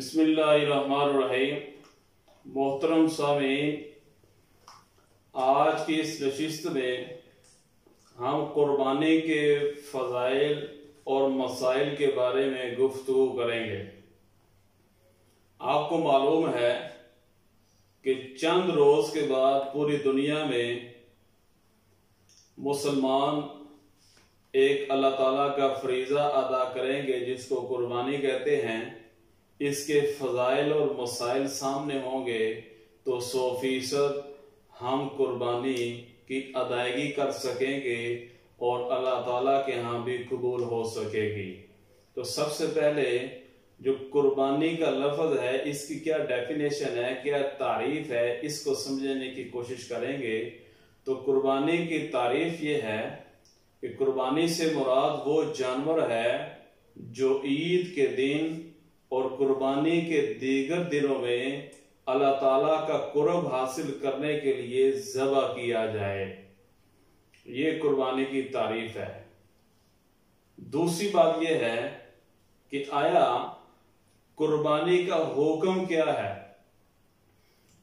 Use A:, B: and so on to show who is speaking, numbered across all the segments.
A: बिस्मिल्लाहिर्रहमानिर्रहीम। मोहतरम सामीन, आज की इस नशिस्त में हम कुर्बानी के फ़ज़ाइल और मसाइल के बारे में गुफ्तगू करेंगे। आपको मालूम है कि चंद रोज़ के बाद पूरी दुनिया में मुसलमान एक अल्लाह ताला का फरीज़ा अदा करेंगे जिसको कुर्बानी कहते हैं। इसके फ़ज़ाइल और मसाइल सामने होंगे तो 100% हम कुर्बानी की अदायगी कर सकेंगे और अल्लाह ताला के यहाँ भी कबूल हो सकेगी। तो सबसे पहले जो कुर्बानी का लफ्ज़ है, इसकी क्या डेफिनेशन है, क्या तारीफ़ है, इसको समझने की कोशिश करेंगे। तो कुर्बानी की तारीफ़ ये है कि कुर्बानी से मुराद वो जानवर है जो ईद के दिन और कुर्बानी के दीगर दिनों में अल्लाह ताला का कुर्ब हासिल करने के लिए ज़बह किया जाए। ये कुर्बानी की तारीफ है। दूसरी बात यह है कि आया कुर्बानी का हुक्म क्या है,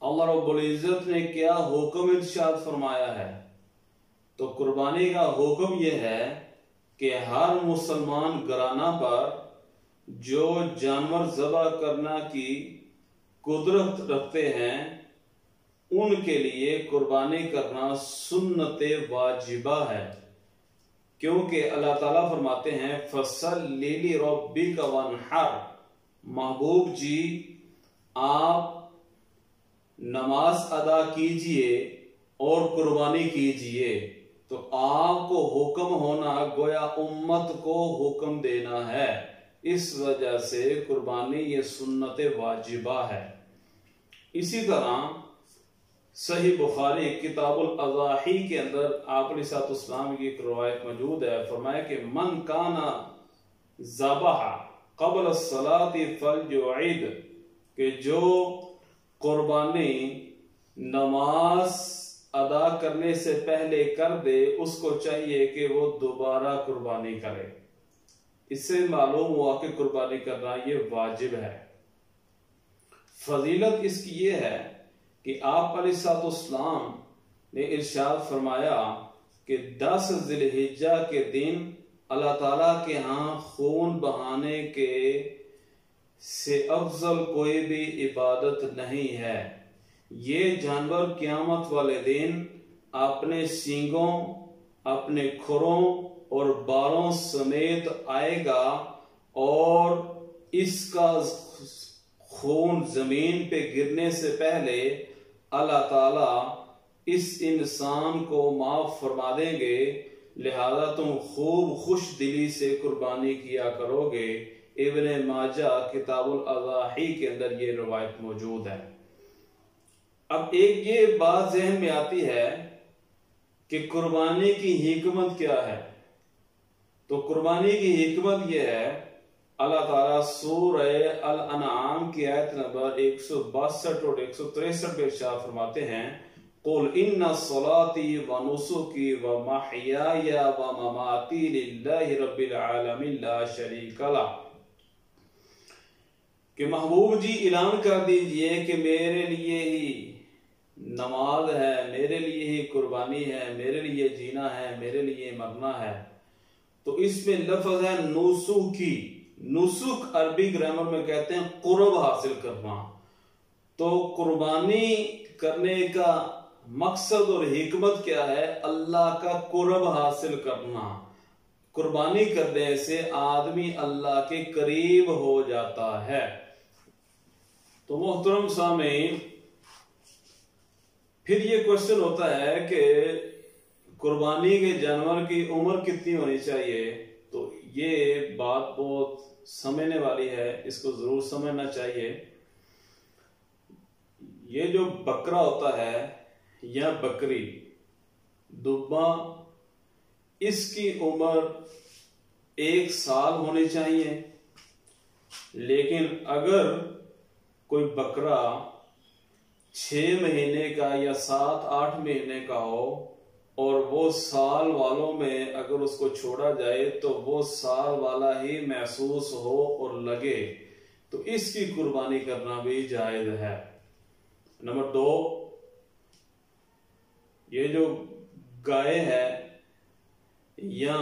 A: अल्लाह रब्बुल इज़्ज़त ने क्या हुक्म इरशाद फरमाया है। तो कुर्बानी का हुक्म यह है कि हर मुसलमान घराना पर जो जानवर ज़बह करना की कुदरत रखते हैं उनके लिए कुर्बानी करना सुन्नते वाजिबा है, क्योंकि अल्लाह ताला फरमाते हैं फसल्लि लिरब्बिका वन्हर, महबूब जी आप नमाज अदा कीजिए और कुर्बानी कीजिए। तो आपको हुक्म होना गोया उम्मत को हुक्म देना है, इस वजह से कुर्बानी ये सुन्नत वाजिबा है। इसी तरह सही बुखारी किताबुल अज़ाही के अंदर आप अलैहिस्सलाम की एक रवायत मौजूद है। फरमाया कि मन काना ज़बह क़ब्ल सलाति फलयुईद, कि जो कुर्बानी नमाज अदा करने से पहले कर दे उसको चाहिए कि वो दोबारा कुर्बानी करे। इससे मालूम हुआ कि कुर्बानी करना ये वाजिब है। फजीलत इसकी ये है कि आप अलैहिस्सलाम ने इरशाद फरमाया कि 10 ज़िलहिज्जा के दिन अल्लाह ताला के यहाँ खून बहाने के से अफजल कोई भी इबादत नहीं है। ये जानवर क़यामत वाले दिन अपने सींगों, अपने खुरों और बालों समेत आएगा और इसका खून जमीन पे गिरने से पहले अल्लाह ताला इस इंसान को माफ फरमा देंगे। लिहाजा तुम खूब खुश दिली से कुर्बानी किया करोगे। इब्ने माजा किताबुल अज़ाही के अंदर ये रवायत मौजूद है। अब एक ये बात ज़हन में आती है कि कुर्बानी की हिकमत क्या है। तो कुर्बानी की हिकमत यह है, अल्लाह ताला सूरह अल अनआम की आयत नंबर 162 और 163 में इरशाद फरमाते हैं कुल इन्ना सलाती व नुसुकी व महयाया व ममाती लिल्लाहि रब्बिल आलमीन ला शरीका ला, कि महबूब जी ऐलान कर दीजिए कि मेरे लिए ही नमाज है, मेरे लिए ही कुर्बानी है, मेरे लिए जीना है, मेरे लिए मरना है। तो इसमें लफ्ज है नुसुकी। नुसुक अरबी ग्रामर में कहते हैं कुर्ब हासिल करना। तो कुर्बानी करने का मकसद और हिकमत क्या है, अल्लाह का कुर्ब हासिल करना। कुर्बानी करने से आदमी अल्लाह के करीब हो जाता है। तो मोहतरम सामीन, फिर ये क्वेश्चन होता है कि कुर्बानी के जानवर की उम्र कितनी होनी चाहिए। तो ये बात बहुत समझने वाली है, इसको जरूर समझना चाहिए। ये जो बकरा होता है या बकरी दुब्बा, इसकी उम्र 1 साल होनी चाहिए। लेकिन अगर कोई बकरा 6 महीने का या 7-8 महीने का हो और वो साल वालों में अगर उसको छोड़ा जाए तो वो साल वाला ही महसूस हो और लगे, तो इसकी कुर्बानी करना भी जायज है। नंबर 2, ये जो गाय है या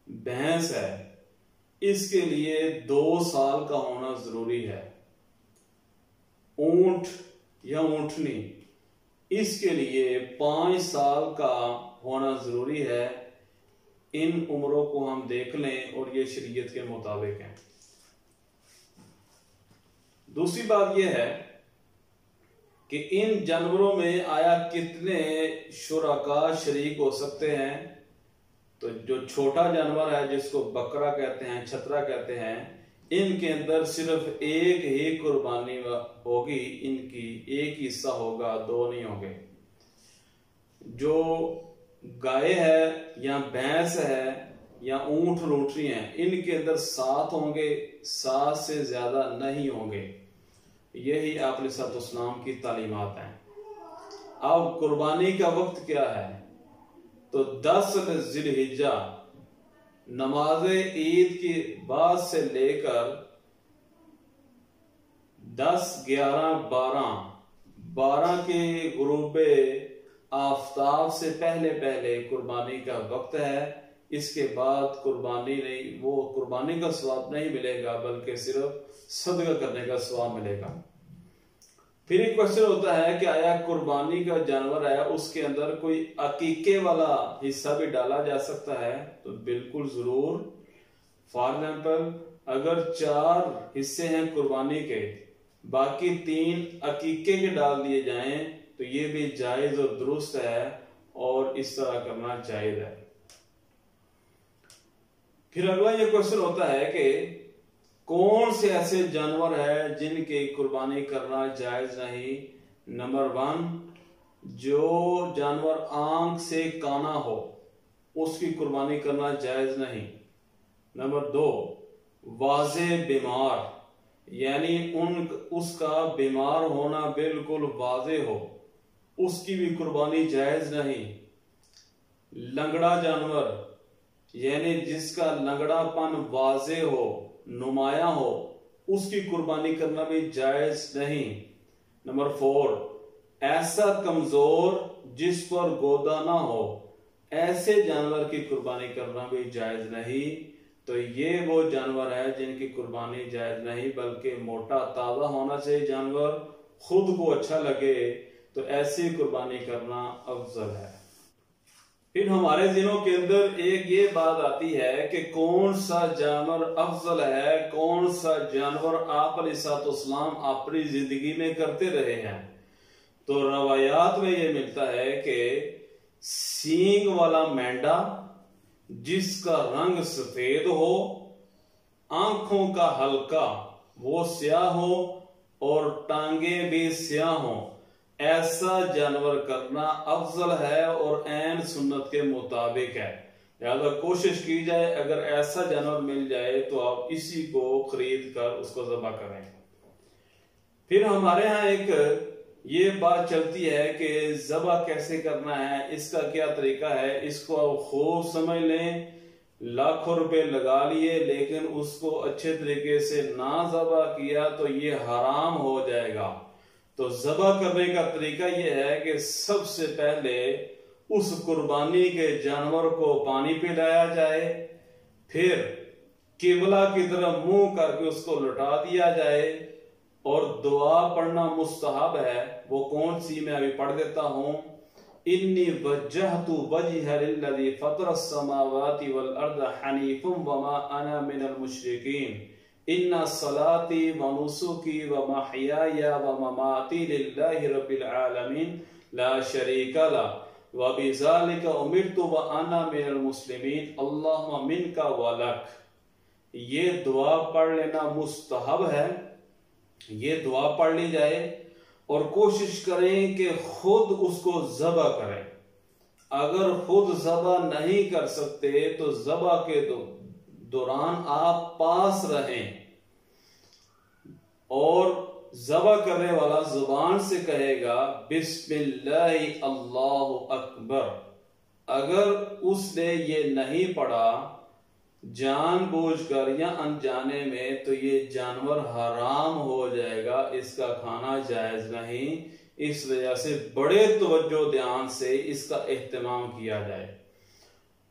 A: भैंस है, इसके लिए 2 साल का होना जरूरी है। ऊंट या ऊंटनी, इसके लिए 5 साल का होना जरूरी है। इन उम्रों को हम देख लें और ये शरीयत के मुताबिक है। दूसरी बात यह है कि इन जानवरों में आया कितने शुरका शरीक हो सकते हैं। तो जो छोटा जानवर है जिसको बकरा कहते हैं, छतरा कहते हैं, इनके अंदर सिर्फ एक ही कुर्बानी होगी, इनकी एक हिस्सा होगा, 2 नहीं होंगे। जो गाय है या भैंस है या ऊंट रोटरी है, इनके अंदर 7 होंगे, 7 से ज्यादा नहीं होंगे। यही आप अलैहिस्सलाम की तालीमात हैं। अब कुर्बानी का वक्त क्या है? तो 10 ज़िलहिज्जा नमाज ईद की बाद से लेकर 10, 11, 12 के गुरूबे आफताब से पहले पहले कुर्बानी का वक्त है। इसके बाद कुर्बानी नहीं, वो कुर्बानी का सवाब नहीं मिलेगा, बल्कि सिर्फ सदका करने का सवाब मिलेगा। फिर एक क्वेश्चन होता है कि आया कुर्बानी का जानवर है, उसके अंदर कोई अकीके वाला हिस्सा भी डाला जा सकता है? तो बिल्कुल जरूर। फॉर एग्जाम्पल, अगर 4 हिस्से हैं कुर्बानी के, बाकी 3 अकीके के डाल दिए जाएं, तो ये भी जायज और दुरुस्त है और इस तरह करना जायज है। फिर अगला ये क्वेश्चन होता है कि कौन से ऐसे जानवर है जिनकी कुर्बानी करना जायज नहीं? नंबर 1, जो जानवर आंख से काना हो, उसकी कुर्बानी करना जायज नहीं। नंबर 2, वाज़े बीमार, यानी उसका बीमार होना बिल्कुल वाज़े हो, उसकी भी कुर्बानी जायज नहीं। लंगड़ा जानवर, यानी जिसका लंगड़ापन वाज़े हो, नुमाया हो, उसकी कुर्बानी करना भी जायज नहीं। नंबर 4, ऐसा कमजोर जिस पर गोदा ना हो, ऐसे जानवर की कुर्बानी करना भी जायज नहीं। तो ये वो जानवर है जिनकी कुर्बानी जायज नहीं, बल्कि मोटा ताजा होना चाहिए जानवर, खुद को अच्छा लगे, तो ऐसी कुर्बानी करना अफजल है। फिर हमारे दिनों के अंदर एक ये बात आती है कि कौन सा जानवर अफजल है, कौन सा जानवर आप अलैहिस्सलाम अपनी जिंदगी में करते रहे हैं। तो रवायात में ये मिलता है कि सींग वाला मेंढा जिसका रंग सफेद हो, आंखों का हल्का वो स्याह हो और टांगे भी स्याह हो, ऐसा जानवर करना अफजल है और ऐन सुन्नत के मुताबिक है। लिहाजा कोशिश की जाए, अगर ऐसा जानवर मिल जाए तो आप इसी को खरीद कर उसको ज़बह करें। फिर हमारे यहाँ एक ये बात चलती है कि ज़बह कैसे करना है, इसका क्या तरीका है, इसको आप खूब समझ लें। लाखों रुपए लगा लिए लेकिन उसको अच्छे तरीके से ना ज़बह किया तो ये हराम हो जाएगा। तो ज़बह करने का तरीका यह है कि सबसे पहले उस कुर्बानी के जानवर को पानी पिलाया जाए, फिर किबला की तरफ मुंह करके उसको लौटा दिया जाए और दुआ पढ़ना मुस्तहब है। वो कौन सी मैं अभी पढ़ देता हूं। इन्नी वज्जहतु वजहिया लिल्लज़ी फ़तरस समावाति वल अर्द हनीफ़म वमा अना मिनल मुशरिकीन इन्ना सलाती व नुसुकी व महयाया व ममाती लिल्लाहि रब्बिल आलमीन ला शरीका लह व बिज़ालिका उमिरतु व अना मिनल मुस्लिमीन अल्लाहुम्मा मिनका व लक। ये दुआ पढ़ लेना मुस्तहब है, ये दुआ पढ़ ली जाए और कोशिश करें कि खुद उसको ज़बह करें। अगर खुद ज़बह नहीं कर सकते तो ज़बह के दौरान आप पास रहें और ज़बह करने वाला जुबान से कहेगा बिस्मिल्लाहि अल्लाहु अकबर। अगर उसने ये नहीं पढ़ा जानबूझकर या अनजाने में, तो ये जानवर हराम हो जाएगा, इसका खाना जायज नहीं। इस वजह से बड़े तवज्जो ध्यान से इसका एहतमाम किया जाए।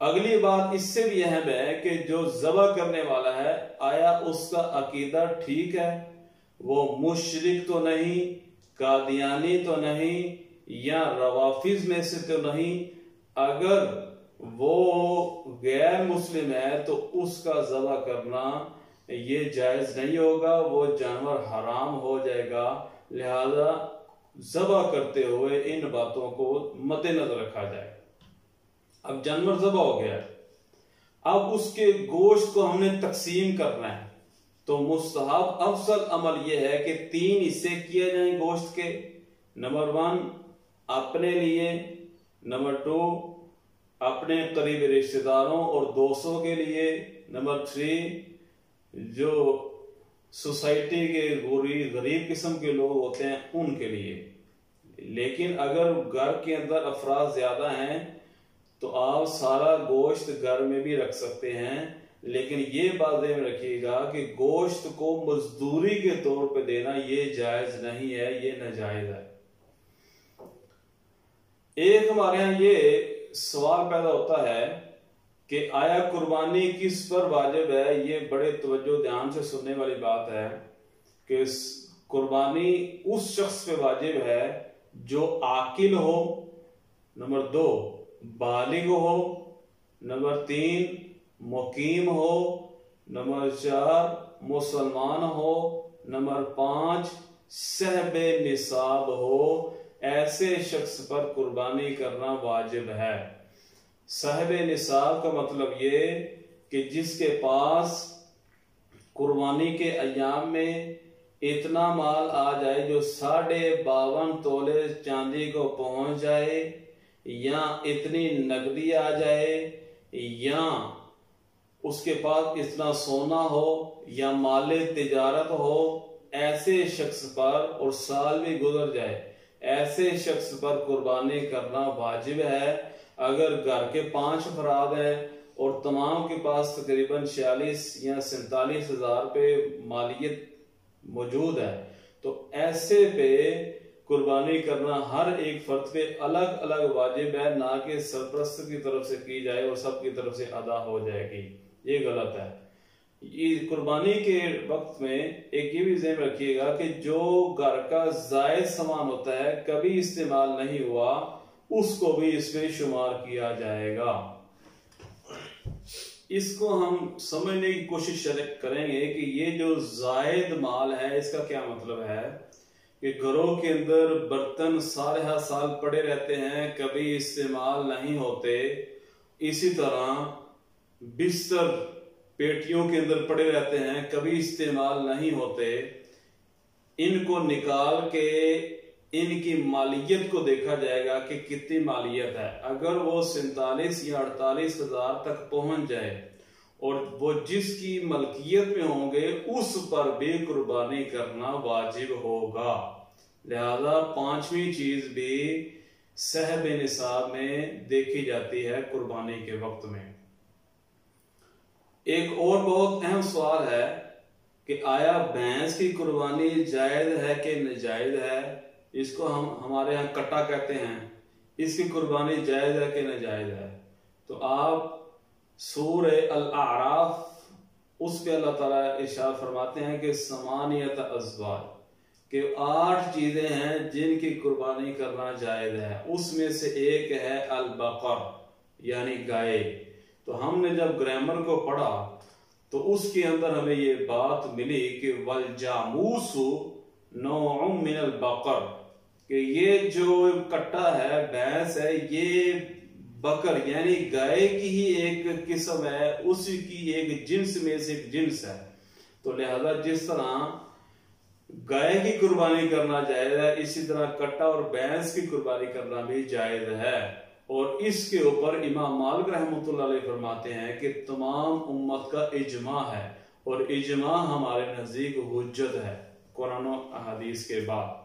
A: अगली बात इससे भी अहम है कि जो ज़बह करने वाला है, आया उसका अकीदा ठीक है, वो मुशरिक तो नहीं, कादियानी तो नहीं, या रवाफिज में से तो नहीं। अगर वो गैर मुस्लिम है तो उसका ज़बह करना ये जायज नहीं होगा, वो जानवर हराम हो जाएगा। लिहाजा ज़बह करते हुए इन बातों को मद्देनजर रखा जाए। अब जानवर ज़बह हो गया, अब उसके गोश्त को हमने तकसीम करना है, तो मुस्तहब अफजल अमल यह है कि 3 हिस्से किए जाएं गोश्त के। नंबर 1 अपने लिए, नंबर 2 अपने करीबी रिश्तेदारों और दोस्तों के लिए, नंबर 3 जो सोसाइटी के गरीब किस्म के लोग होते हैं उनके लिए। लेकिन अगर घर के अंदर अफराद ज्यादा हैं तो आप सारा गोश्त घर में भी रख सकते हैं, लेकिन ये बात ध्यान रखिएगा कि गोश्त को मजदूरी के तौर पे देना ये जायज नहीं है, ये नाजायज है। एक हमारे यहाँ ये सवाल पैदा होता है कि आया कुर्बानी किस पर वाजिब है। ये बड़े तवज्जो ध्यान से सुनने वाली बात है कि कुर्बानी उस शख्स पे वाजिब है जो आकिल हो, नंबर 2 बालिग हो, नंबर 3 मुकीम हो, नंबर 4 मुसलमान हो, नंबर 5 सहबे निसाब हो। ऐसे शख्स पर कुर्बानी करना वाजिब है। साहिबे निसाब का मतलब ये कि जिसके पास कुर्बानी के अय्याम में इतना माल आ जाए जो 52.5 तोले चांदी को पहुंच जाए, या इतनी नकदी आ जाए, या उसके पास इतना सोना हो या माले तिजारत हो, ऐसे शख्स पर, और साल भी गुजर जाए, ऐसे शख्स पर कुर्बानी करना वाजिब है। अगर घर के 5 अफराद हैं और तमाम के पास तकरीबन 46 या 47 हजार पे मालियत मौजूद है, तो ऐसे पे कुर्बानी करना हर एक फर्द पे अलग अलग वाजिब है, ना कि सरपरस्त की तरफ से की जाए और सबकी तरफ से अदा हो जाएगी। ये गलत है। ये कुर्बानी के वक्त में एक ये भी ध्यान रखिएगा कि जो घर का जायद सामान होता है, कभी इस्तेमाल नहीं हुआ, उसको भी इसमें शुमार किया जाएगा। इसको हम समझने की कोशिश करेंगे कि ये जो जायद माल है इसका क्या मतलब है। कि घरों के अंदर बर्तन सारे हर साल पड़े रहते हैं, कभी इस्तेमाल नहीं होते। इसी तरह बिस्तर पेटियों के अंदर पड़े रहते हैं, कभी इस्तेमाल नहीं होते। इनको निकाल के इनकी मालियत को देखा जाएगा कि कितनी मालियत है। अगर वो 47 या 48 हजार तक पहुंच जाए और वो जिसकी मलकियत में होंगे उस पर भी कुर्बानी करना वाजिब होगा। लिहाजा 5वीं चीज भी सहबे निसाब में देखी जाती है कुर्बानी के वक्त में। एक और बहुत अहम सवाल है कि आया भैंस की कुर्बानी जायज है कि नाजायज है। इसको हम हमारे यहाँ कट्टा कहते हैं। इसकी कुर्बानी जायज है कि नाजायज है। तो आप सूरह अल-आराफ उस पे अल्लाह ताला इरशाद फरमाते हैं कि समानियत अज़वाज, कि 8 चीजें हैं जिनकी कुर्बानी करना जायज है। उसमें से एक है अल-बकर यानी गाय। तो हमने जब ग्रामर को पढ़ा तो उसके अंदर हमें ये बात मिली कि वल जामूसु नौउम मिनल बकर, कि ये जो कट्टा है, भैंस है, ये बकर यानी गाय की ही एक किस्म है, उसी की एक जिन्स में से एक जिन्स है। तो लिहाजा जिस तरह गाय की कुर्बानी करना जायज है, इसी तरह कट्टा और भैंस की कुर्बानी करना भी जायज है। और इसके ऊपर इमाम मालिक रहमतुल्लाह अलैह फरमाते हैं कि तमाम उम्मत का इजमा है, और इजमा हमारे नजदीक हुज्जत है कुरान और अहादीस के बाद।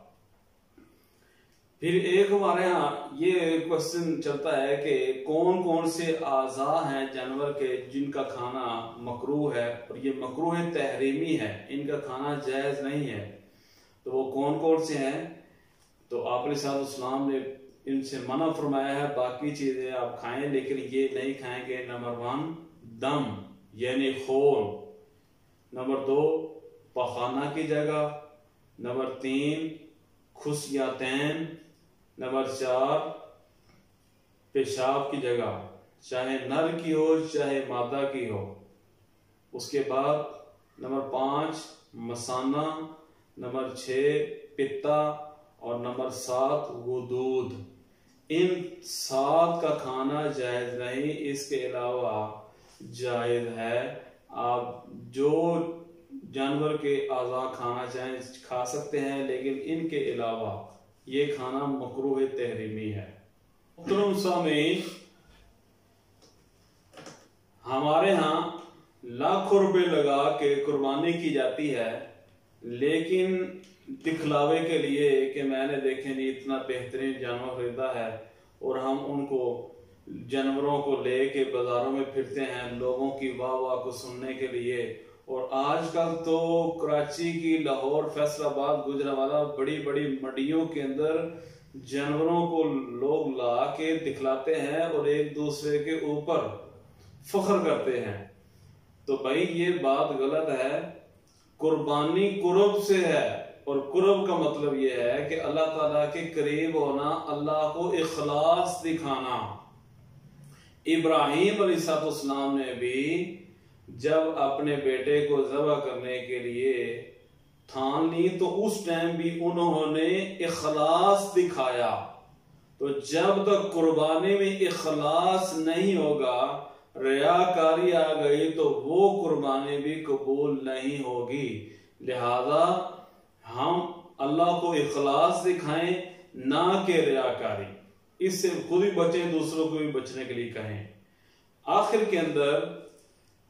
A: फिर एक हमारे यहाँ ये क्वेश्चन चलता है कि कौन कौन से आज़ा हैं जानवर के जिनका खाना मकरूह है, और ये मकरूह तहरीमी है, इनका खाना जायज़ नहीं है। तो वो कौन कौन से हैं? तो आप अलैहिस्सलाम ने इनसे मना फरमाया है, बाकी चीज़ें आप खाएं लेकिन ये नहीं खाएंगे। नंबर 1 दम यानी खून, नंबर 2 पखाना की जगह, नंबर 3 खुशियातैन, नंबर 4 पेशाब की जगह, चाहे नर की हो चाहे मादा की हो। उसके बाद नंबर 5 मसाना, नंबर 6 पित्ता और नंबर 7 वुदूद। इन 7 का खाना जायज नहीं, इसके अलावा जायज है। आप जो जानवर के आज़ा खाना चाहें खा सकते हैं, लेकिन इनके अलावा ये खाना मकरूह तहरीमी है। में हमारे यहाँ लाखों रुपए लगा के कुर्बानी की जाती है, लेकिन दिखलावे के लिए कि मैंने देखे नहीं इतना बेहतरीन जानवर खरीदा है, और हम उनको जानवरों को लेके बाजारों में फिरते हैं लोगों की वाह वाह को सुनने के लिए। और आजकल तो कराची की, लाहौर, फैसलाबाद, गुजरावाला बड़ी बड़ी मंडियों के अंदर जानवरों को लोग ला के दिखलाते हैं और एक दूसरे के ऊपर फख्र करते हैं। तो भाई ये बात गलत है। कुर्बानी कुर्ब से है, और कुर्ब का मतलब ये है कि अल्लाह ताला के करीब होना, अल्लाह को इखलास दिखाना। इब्राहीम अलैहिस्सलाम ने भी जब अपने बेटे को ज़बह करने के लिए ठान ली तो उस टाइम भी उन्होंने इखलास दिखाया। तो जब तक कुर्बानी में इखलास नहीं होगा, रियाकारी आ गई, तो वो कुर्बानी भी कबूल नहीं होगी। लिहाजा हम अल्लाह को इखलास दिखाएं, ना कि रियाकारी। इससे खुद ही बचें, दूसरों को भी बचने के लिए कहें। आखिर के अंदर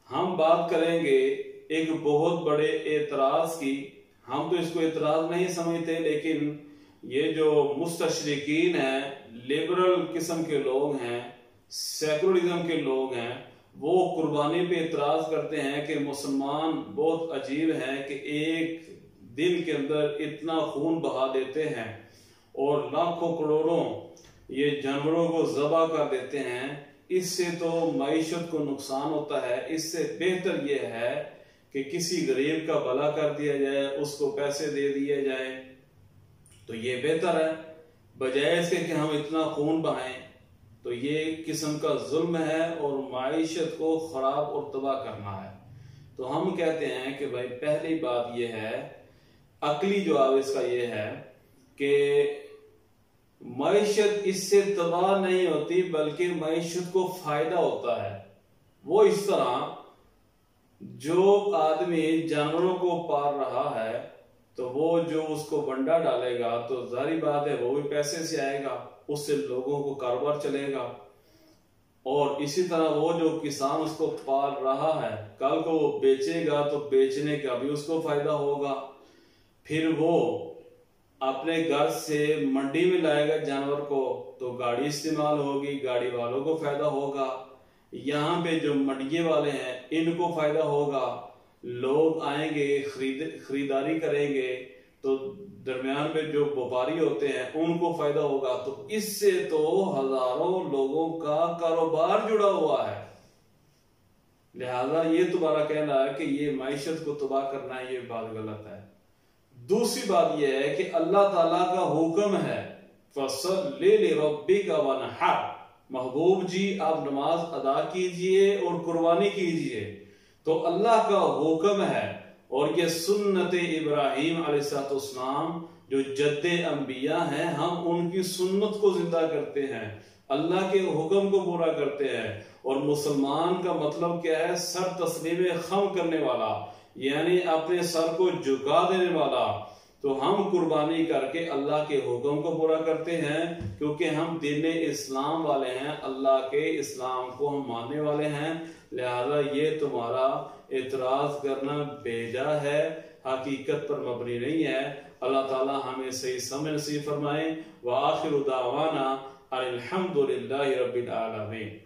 A: हम बात करेंगे एक बहुत बड़े एतराज की। हम तो इसको एतराज नहीं समझते, लेकिन ये जो मुस्तशरिकीन हैं, लिबरल किस्म के लोग हैं, सेकुलरिज्म के लोग हैं, वो कुर्बानी पे एतराज करते हैं कि मुसलमान बहुत अजीब हैं कि एक दिन के अंदर इतना खून बहा देते हैं और लाखों करोड़ों ये जानवरों को ज़बह कर देते हैं। इससे तो मईशत को नुकसान होता है। इससे बेहतर यह है कि किसी गरीब का भला कर दिया जाए, उसको पैसे दे दिए जाए, तो ये बेहतर है, बजाय इसके कि हम इतना खून बहाएं। तो ये किस्म का जुल्म है और माइशत को खराब और तबाह करना है। तो हम कहते हैं कि भाई पहली बात यह है, अकली जवाब इसका यह है कि मईशत इससे तबाह नहीं होती, बल्कि मईशत को फायदा होता है। वो इस तरह, जो आदमी जानवरों को पाल रहा है, तो वो जो उसको बंडा डालेगा तो जारी बात है वो भी पैसे से आएगा, उससे लोगों को कारोबार चलेगा। और इसी तरह वो जो किसान उसको पाल रहा है, कल को वो बेचेगा तो बेचने का भी उसको फायदा होगा। फिर वो अपने घर से मंडी में लाएगा जानवर को, तो गाड़ी इस्तेमाल होगी, गाड़ी वालों को फायदा होगा। यहाँ पे जो मंडिये वाले हैं इनको फायदा होगा, लोग आएंगे खरीदारी करेंगे, तो दरमियान में जो व्यापारी होते हैं उनको फायदा होगा। तो इससे तो हजारों लोगों का कारोबार जुड़ा हुआ है। लिहाजा ये तुम्हारा कहना है कि ये माइशत को तबाह करना है, ये बात गलत है। दूसरी बात यह है कि अल्लाह ताला का हुक्म है, फसल्लि लिरब्बिका वनहर, महबूब जी आप नमाज अदा कीजिए और कुर्बानी कीजिए। तो अल्लाह का हुक्म है, और ये सुन्नत इब्राहीम अलैहिस्सलाम जो जद्दे अंबिया हैं, हम उनकी सुन्नत को जिंदा करते हैं, अल्लाह के हुक्म को पूरा करते हैं। और मुसलमान का मतलब क्या है? सर तस्लीम खम करने वाला, यानी अपने सर को झुका देने वाला। तो हम कुर्बानी करके अल्लाह के हुक्म को पूरा करते हैं, क्योंकि हम दीन इस्लाम वाले हैं, अल्लाह के इस्लाम को हम मानने वाले हैं। लिहाजा ये तुम्हारा एतराज करना बेजा है। हकीकत पर मबनी नहीं है। अल्लाह ताला हमें सही समझ नसीब फरमाए। व आखिरु दावाना अनिल हम्दुलिल्लाहि रब्बिल आलमीन।